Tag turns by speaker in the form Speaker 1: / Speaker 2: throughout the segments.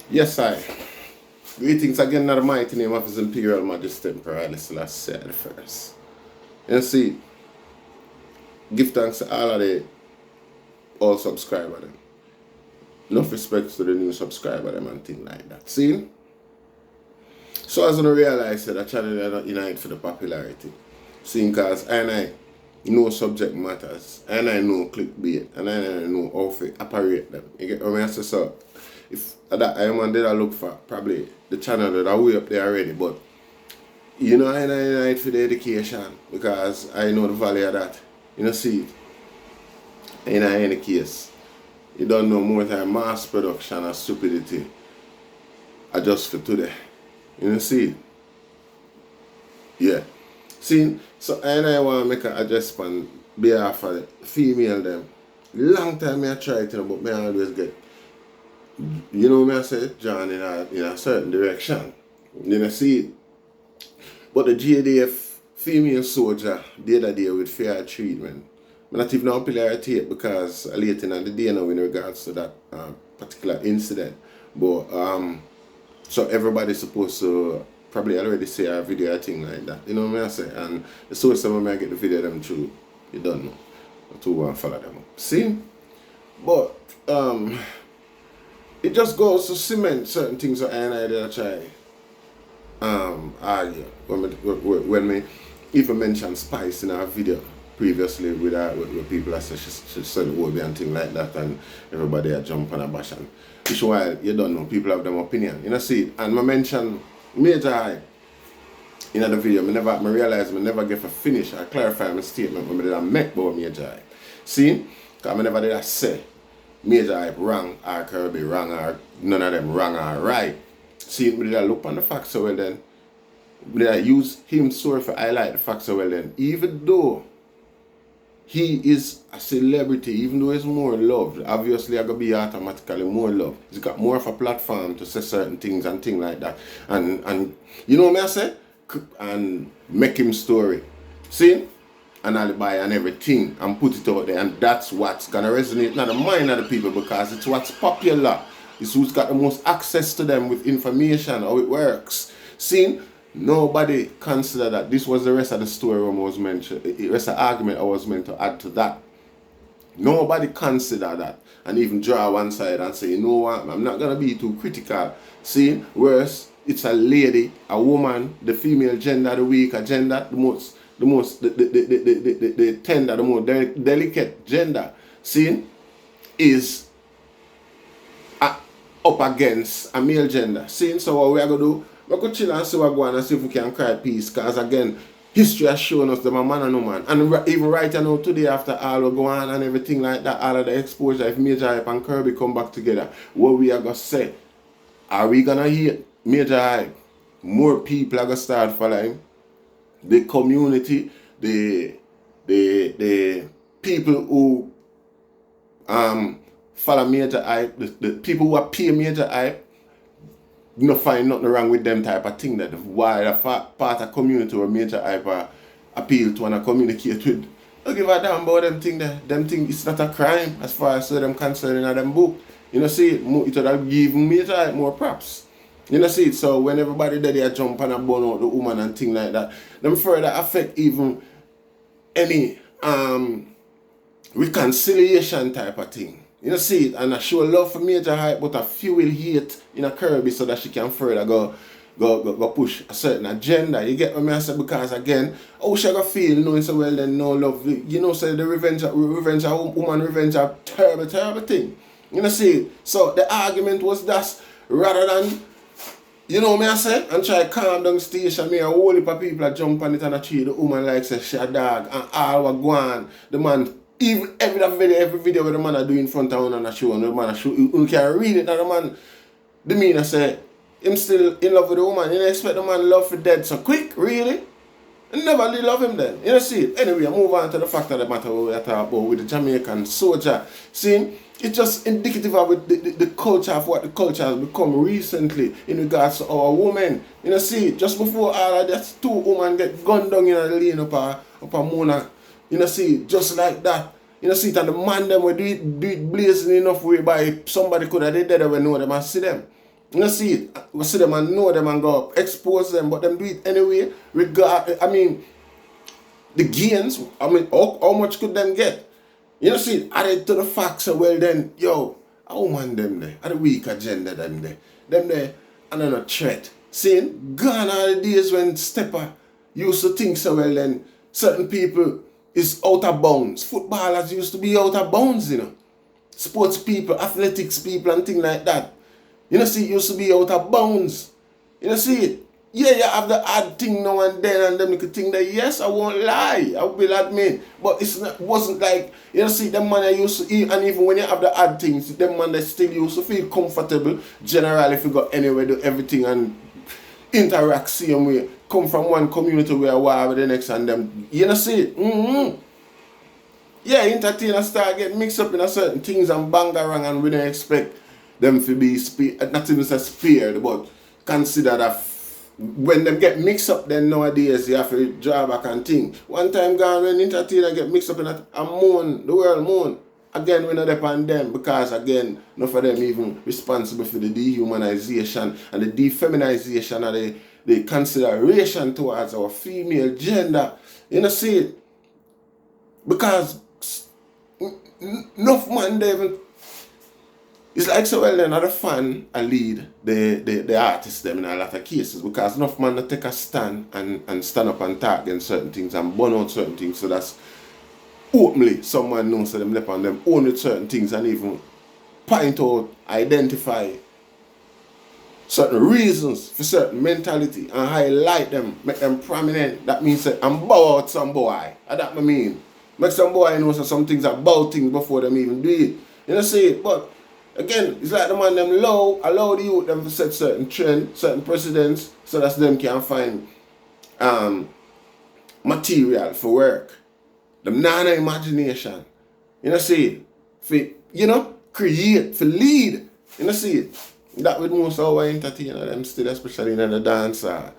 Speaker 1: Yes, I. Greetings again in the mighty name of His Imperial Majesty Emperor Haile Selassie the First. You see, give thanks to all of the all subscribers them. Enough respect to the new subscriber them and things like that. See? So as I realize that channel is not united for the popularity. See, because I know subject matters, and I know clickbait, and I know how to operate them. You get what I say? So if that I man did I look for probably the channel that are way up there already, but you know I need for the education because I know the value of that. You know, see it. In any case, you don't know more than mass production and stupidity are just for today. You know, see it? Yeah. See, so I want to make an adjustment behalf of the female them. Long time I try it, but me always get, you know me I say, John in a certain direction. You know, see it. But the JDF female soldier the other day with fair treatment. I'm not even up here tape because late in the day now in regards to that particular incident. But so everybody's supposed to probably already say a video, a thing like that. You know what I say? And the source of them I get the video them through, you don't know. To follow them up. See? But it just goes to cement certain things that I did try argue when me even mentioned spice in our video previously with people that say she said Obi and things like that, and everybody a jump on a bash, and which while you don't know, people have them opinion. You know, see, and I mentioned major hype in the video. I realize I never get a finish or clarify my statement when I did make about major hype. See, because I never did say major hype wrong or Kirby wrong or none of them wrong or right. See, we did look on the facts so well then. We did use him story for highlight the facts so well then. Even though he is a celebrity, even though he's more loved, obviously I'm going to be automatically more loved. He's got more of a platform to say certain things and things like that. And you know what I say? And make him story. See? An alibi and everything and put it out there, and that's what's going to resonate in the mind of the people because it's what's popular. It's who's got the most access to them with information, how it works. See? Nobody considered that this was the rest of the story I was mentioned, the rest of the argument I was meant to add to that. Nobody considered that and even draw one side and say, you know what, I'm not going to be too critical. See, whereas it's a lady, a woman, the female gender, the weaker gender, the tender, the more delicate gender, see, is up against a male gender. See, so what we are going to do, we could chill and see what going and see if we can cry peace. Because again, history has shown us them a man and no man. And even right now today after all we go on and everything like that, all of the exposure, if Major Hype and Kirby come back together, what we are going to say? Are we going to hear Major Hype? More people are going to start following. The community, the people who follow Major Hype, the people who appear Major Hype, you don't find nothing wrong with them type of thing that why a part of community or Major Hype appeal to and communicate with. Don't give a damn about them thing there. Them thing it's not a crime as far as them concerned in them book. You know see it would have given Major Hype more props. You know see it, so when everybody there jump and burn out the woman and thing like that, them further affect even any reconciliation type of thing. You know, see it, and I show love for Major Hype, but a few will hate in a Kirby so that she can further go push a certain agenda. You get what I say? Because again, how she gonna feel knowing so well then no love. You know, say the revenge of woman revenge a terrible thing. You know, see it? So the argument was that rather than, you know me I say, and try to calm down the station, me a whole heap of people jump on it and treat the woman like say she a dog and all what go on, the man. Even every video where the man are doing in front of one and a show and the man a show, you can read it and the man, the meaner say, him still in love with the woman. You don't expect the man love for dead so quick, really? You never really love him then. You know see it? Anyway, I move on to the fact of the matter we are talking about with the Jamaican soldier. See, it's just indicative of the culture of what the culture has become recently in regards to our women. You know see, just before all of that, 2 women get gunned down in the lane up a Mona. You know see, just like that. You know see it, and the man them will do it blazing enough whereby somebody could have did that when know them and see them. You see it, we see them and know them and go expose them, but them do it anyway. The gains, how much could them get? You know, see, added to the facts, so well then, yo, a woman them there, a the weak agenda them there, and then a threat. Seeing, gone are the days when Stepper used to think so well then, certain people is out of bounds. Footballers used to be out of bounds, you know. Sports people, athletics people and things like that. You know, see, it used to be out of bounds. You know, see it. Yeah, you have the odd thing now and then, and then you could think that, yes, I won't lie, I will admit. But wasn't like, you know, see, them man I used to eat, and even when you have the odd things, them man they still used to feel comfortable. Generally, if you go anywhere, do everything and interact same way. Come from one community where I war with the next, and them, you know, see it. Yeah, entertainers start getting mixed up in a certain things and bang around, and we don't expect them to be not even say spared, but consider that when them get mixed up, then nowadays you have to draw back and think. One time gone when entertainers get mixed up in a moan, the world moan. Again, we not depend them because again, none of them even responsible for the dehumanization and the defeminization and the consideration towards our female gender. You know, see it? Because enough man they even, it's like so well then other fan I lead the artists them in a lot of cases because enough man they take a stand and stand up and talk against certain things and burn out certain things, so that's openly someone knows that them left on them own with certain things and even point out, identify certain reasons for certain mentality and highlight them, make them prominent. That means that I'm bow out some boy. That I mean. Make some boy know some things about things before them even do it. You know, see it? But again, it's like the man them allow the youth them to set certain trends, certain precedents, so that them can find material for work. Them nana imagination. You know, see it? For, you know, create, for lead. You know, see it? That with most of our entertainers them still, especially in the dancer.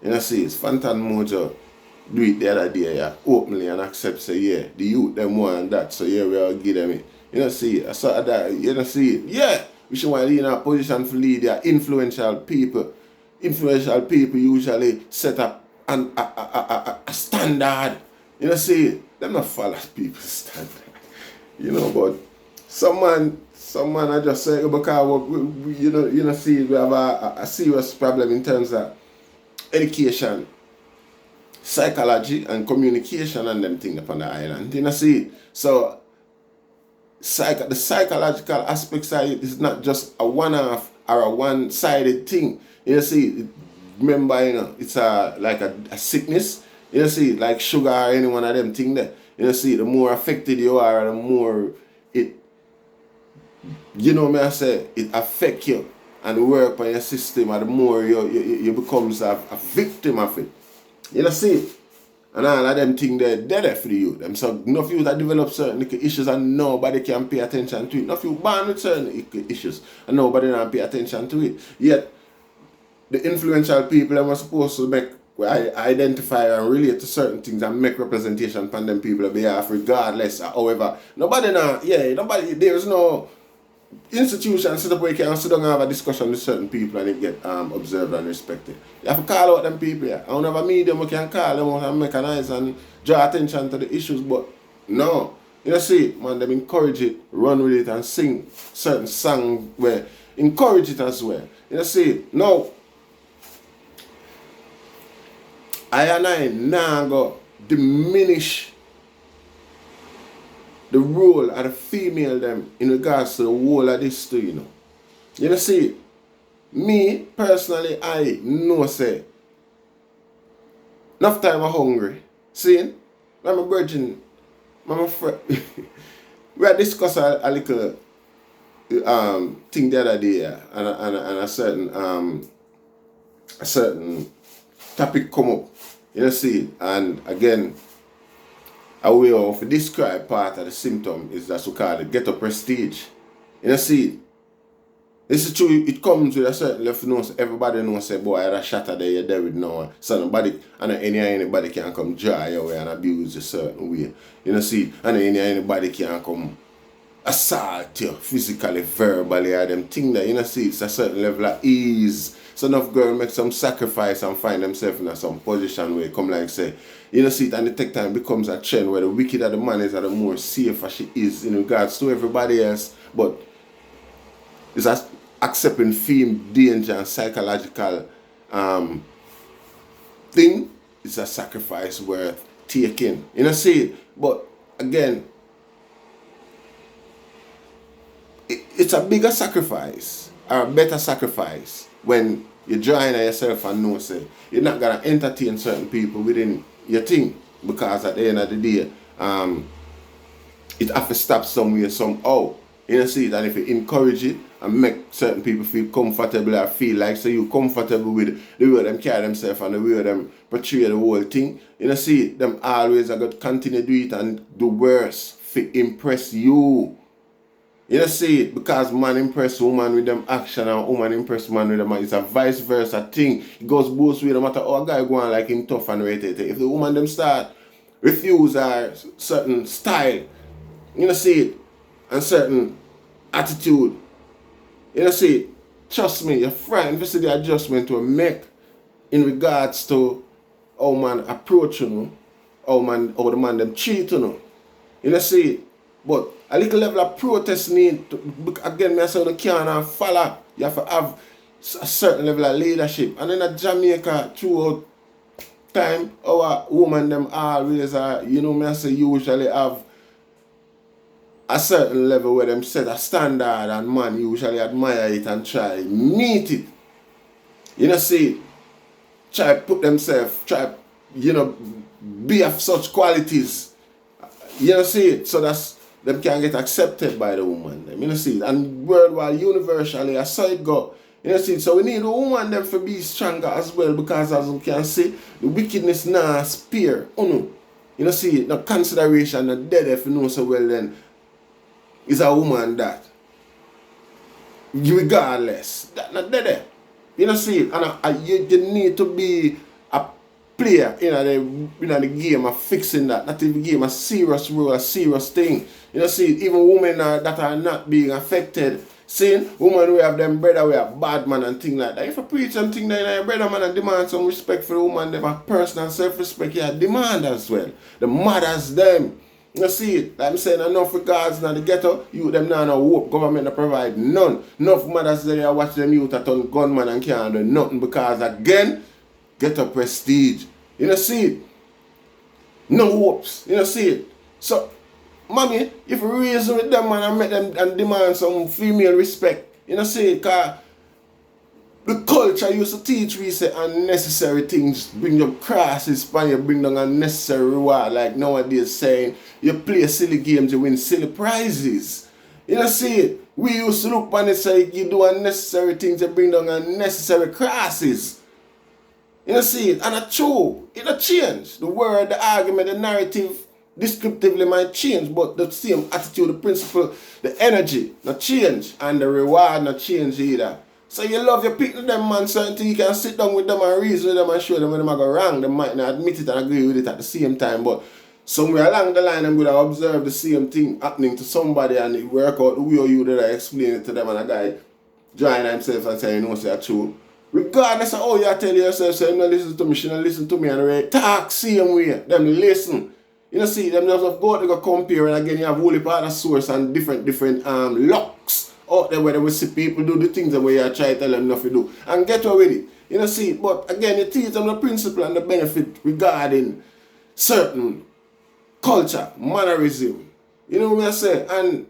Speaker 1: You know, see it's Phantom Mojo. Do it the other day, yeah, openly and accept, say, yeah, the youth them want that, so yeah, we'll give them it. You know, see, I saw that, you know, see, yeah, we should want to be in a position to lead their influential people. Influential people usually set up a standard. You know, see, them not follow people's standard. You know, but some man I just say, because, you know, see, we have a serious problem in terms of education, psychology and communication and them things upon the island. You know, see, so the psychological aspects of it is not just a one-off or a one-sided thing. You know, see, remember, you know, it's like a sickness. You know, see, like sugar or any one of them things there. You know, see, the more affected you are, the more it, you know me I say, it affect you and work on your system, and the more you becomes a victim of it. You know, see, and all of them things they're there for the youth. Them so enough youth that develop certain issues and nobody can pay attention to it. Enough you born with certain issues and nobody can pay attention to it. Yet the influential people that were supposed to make identify and relate to certain things and make representation upon them people on behalf regardless. However, nobody there's no institution set up where you can sit down and have a discussion with certain people and it get observed and respected. You have to call out them people here. I don't have a medium we can call them out and make a noise and draw attention to the issues, but no. You know, see, man, them encourage it, run with it and sing certain songs where encourage it as well. You know, see, no. I now go diminish the role of the female them in regards to the whole of this too, you know. You know, see, me personally, I know say, enough time I'm hungry. See, I'm a virgin, I'm a friend. We had discussed a little thing the other day, and a certain topic come up. You know, see, and again, a way of describe part of the symptom is that we call it ghetto prestige. You know, see, this is true, it comes with a certain level knows, everybody knows, say, boy, I had a shatter there, you're there with no one. So nobody, and anybody can come dry your way and abuse you a certain way. You know, see, and anybody can come assault you physically, verbally, or them thing that, you know, see, it's a certain level of ease. So enough girl make some sacrifice and find themselves in some position where come like say, you know, see it, and the tech time becomes a trend where the wickeder the man is, the more safer she is in regards to everybody else. But it's accepting fame, danger, and psychological thing. It's a sacrifice worth taking. You know, see, but again, it's a bigger sacrifice or a better sacrifice when you join yourself and know, say, you're not going to entertain certain people within your thing, because at the end of the day, it has to stop somewhere, somehow. You know, see it, and if you encourage it and make certain people feel comfortable or feel like so you're comfortable with the way them carry themselves and the way them portray the whole thing, you know, see it, them always are going to continue to do it and do worse to impress you. You know, see it, because man impress woman with them action and woman impress man with them. It's a vice versa thing. It goes both ways, no matter how a guy go on like him tough and rated. If the woman them start refuse a certain style, you know, see it, and certain attitude, you know, see it, trust me, your friend, if you see the adjustment to make in regards to how man approach you, how the man them treat you, you know, see it. But a little level of protest need to, again, I say you can't follow. You have to have a certain level of leadership. And in Jamaica, throughout time, our women them always are, you know, I say usually have a certain level where them set a standard and man usually admire it and try meet it. You know, see, try put themselves, try, you know, be of such qualities. You know, see it, so that's them can get accepted by the woman. Them, you know, see it, and worldwide, universally, I saw it go. You know, see it, so we need the woman them to be stronger as well, because as we can see, the wickedness now spare. You know, see it, no consideration, no dead if you know so well then. Is a woman that, regardless, that not dead. You know, see it, and you need to be a player in the game of fixing that. Not even game, a serious role, a serious thing. You know, see it, even women that are not being affected. Seeing women who have them brother, we have bad man and things like that. If you preach and thing like that, brother man and demand some respect for the woman, they have personal self-respect, yeah, demand as well. The mothers them. You see it, like I'm saying, enough regards now the ghetto, you them now no hope, government not provide none. Enough mothers there watch them youth at on gunman and can't do nothing, because again, ghetto prestige. You know, see it? No hopes. You know, see it? So, mommy, if you reason with them man and make them and demand some female respect, you know, see it, cause the culture used to teach we say unnecessary things bring your crosses and you bring down unnecessary reward, like nowadays saying you play silly games, you win silly prizes. You know, see it? We used to look on it say you do unnecessary things, you bring down unnecessary crosses. You know, see it? And it's true. It don't change. The word, the argument, the narrative descriptively might change, but the same attitude, the principle, the energy not change, and the reward not change either. So you love your people, them man, certain things you can sit down with them and reason with them and show them when they go wrong. They might not admit it and agree with it at the same time, but somewhere along the line I'm going to observe the same thing happening to somebody and it work out the way you that I explain it to them, and a guy join himself and say, you know, say true. Regardless of how you tell yourself, say, you know, listen to me, she don't listen to me, and they talk same way, them listen. You know, see, them just go to go compare, and again you have whole part of source and different locks out there where they will see people do the things the way you try to tell them nothing to do. And get away with it. You know, see, but again, you teach them the principle and the benefit regarding certain culture, mannerism. You know what I say? And,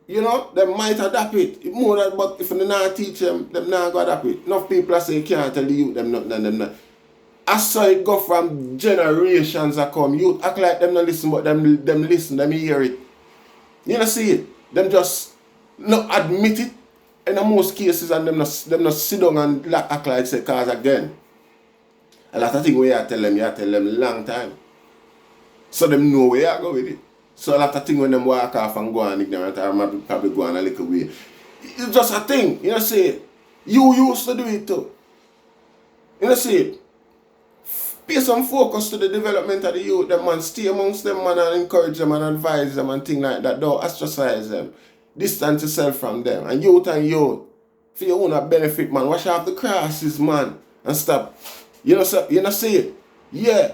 Speaker 1: you know, they might adapt it. More than, but if you not teach them not going to adapt it. Enough people say you can't tell the youth them not. I saw it go from generations that come. Youth act like them not listen, but them listen, them hear it. You know, see it? Them just not admit it in most cases, and them not sit down and act like say, cause again, a lot of things where you tell them long time. So them know where you go with it. So a lot of things when them walk off and go on ignorant or probably go on a little way. It's just a thing, you know, see it. You used to do it too. You know, see it. Pay some focus to the development of the youth, them man, stay amongst them man and encourage them and advise them and things like that. Don't ostracize them. distance yourself from them. And youth, for your own benefit, man, wash off the crosses, man, and stop. You know see it? Yeah.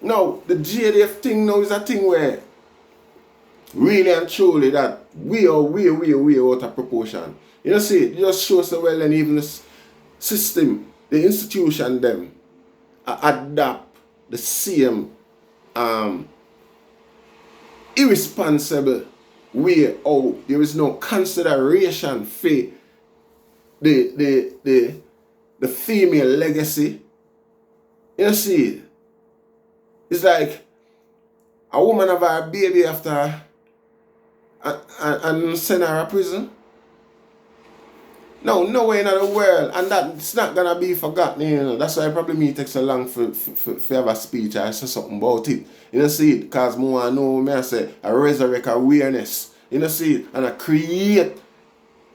Speaker 1: No, the JDF thing now is a thing where really and truly that we are out of proportion. You know see it? It just shows so well, and even the system, the institution them adapt the same irresponsible way. Oh, there is no consideration for the female legacy. You see it? It's like a woman have a baby after and send her to prison. No, nowhere in the world, and that it's not gonna be forgotten. You know, that's why probably me takes so long for have a speech or say something about it. You know, see it, cause more I know me I say I resurrect awareness. You know, see it, and I create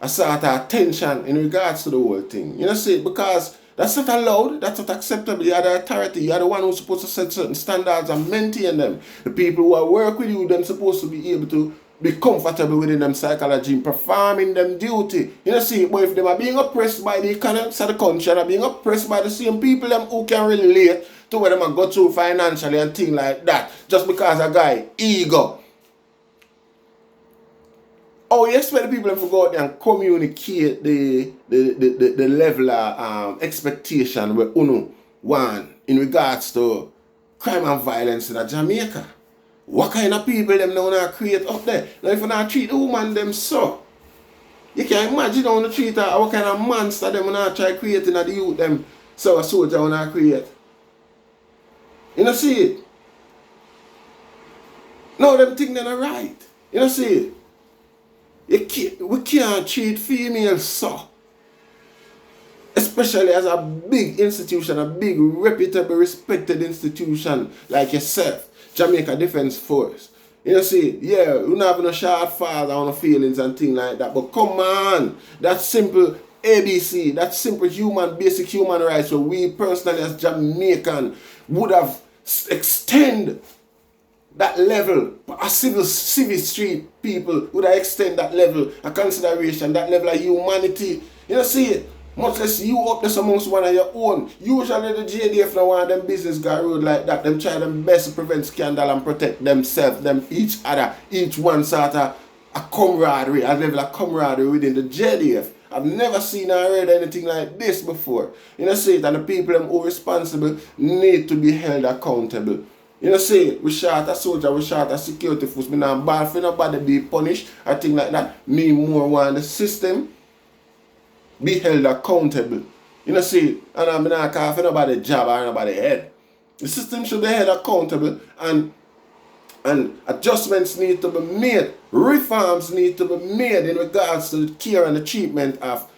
Speaker 1: a sort of attention in regards to the whole thing. You know, see it, because that's not allowed, that's not acceptable. You are the authority, you are the one who's supposed to set certain standards and maintain them. The people who work with you, they're supposed to be able to be comfortable within them psychology, performing them duty. You know, see, but if they are being oppressed by the economics of the country and are being oppressed by the same people them who can relate to what them go through financially and things like that, just because a guy ego. Oh, you expect the people to go out there and communicate the level of expectation where UNO want in regards to crime and violence in Jamaica. What kind of people them now create up there? Now if you not treat the woman them so, you can imagine how you treat her, what kind of monster them not try creating the youth them so a soldier wanna create. You know see it? No, them think they're not right. You know see it? We can't treat females so. Especially as a big institution, a big reputable, respected institution like yourself. Jamaica Defence Force. You know, see, yeah, we don't have no short falls on no feelings and things like that. But come on, that simple ABC, that simple basic human rights, so we personally as Jamaican would have extend that level. As civil street people would have extend that level of consideration, that level of humanity. You know, see it. Much less you up there amongst one of your own. Usually the JDF now want them business go road like that. Them try them best to prevent scandal and protect themselves, them each other, each one sort of a camaraderie, a level of camaraderie within the JDF. I've never seen or heard anything like this before. You know, see it, and the people them who are responsible need to be held accountable. You know, see, we shot a soldier, we shot a security force. Me not bad for nobody be punished or things like that. Me more want the system be held accountable. You know, see, and I'm not calling for nobody job or nobody head. The system should be held accountable, and adjustments need to be made. Reforms need to be made in regards to the care and the treatment of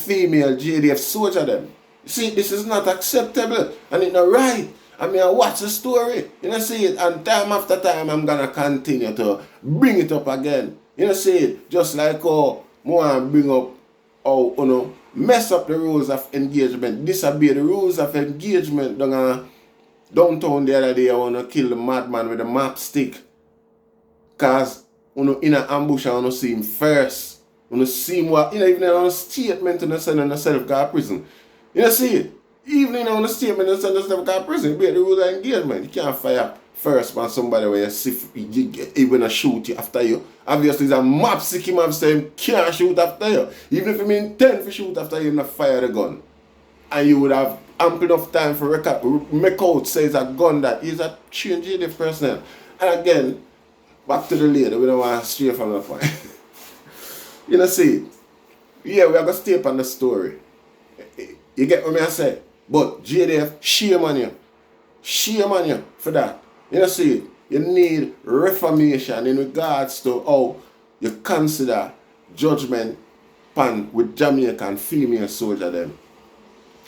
Speaker 1: female JDF soldier them. See, this is not acceptable and it's not right. I mean, I watch the story, you know, see it, and time after time I'm gonna continue to bring it up again. You know, see it, just like how more bring up how, you know, mess up the rules of engagement, disobey the rules of engagement. Downtown the other day I wanna kill the madman with a map stick. Cause you know, in an ambush I wanna see him first. You know, see him what, you know, even in a statement to send himself to prison. You know, see it? Even in a statement to send himself to prison, you break the rules of engagement. You can't fire first on somebody where you see he gonna shoot you after you. Obviously it's a map stick him have saying can't shoot after you. Even if you intend to shoot after you, not fire the gun. And you would have ample enough time for make out say it's a gun that is a trained JDF personnel. And again, back to the lady, we don't want to stray from the point. You know, see, yeah, we are going to stay up on the story. You get what I say? But JDF, shame on you. Shame on you for that. You know, see, you need reformation in regards to how you consider judgment pan with Jamaican female soldier them.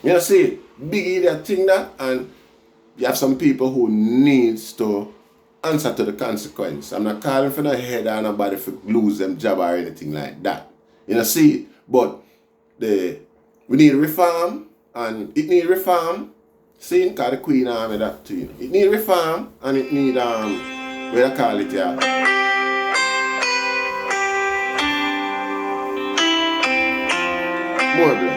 Speaker 1: You know, see, big idiot thing that, and you have some people who needs to answer to the consequence. I'm not calling for no head or nobody for lose them job or anything like that. You know, see, but we need reform, and it need reform. See, because the Queen Army that too. You know. It need reform, and it need what I call it, yeah. more blessings.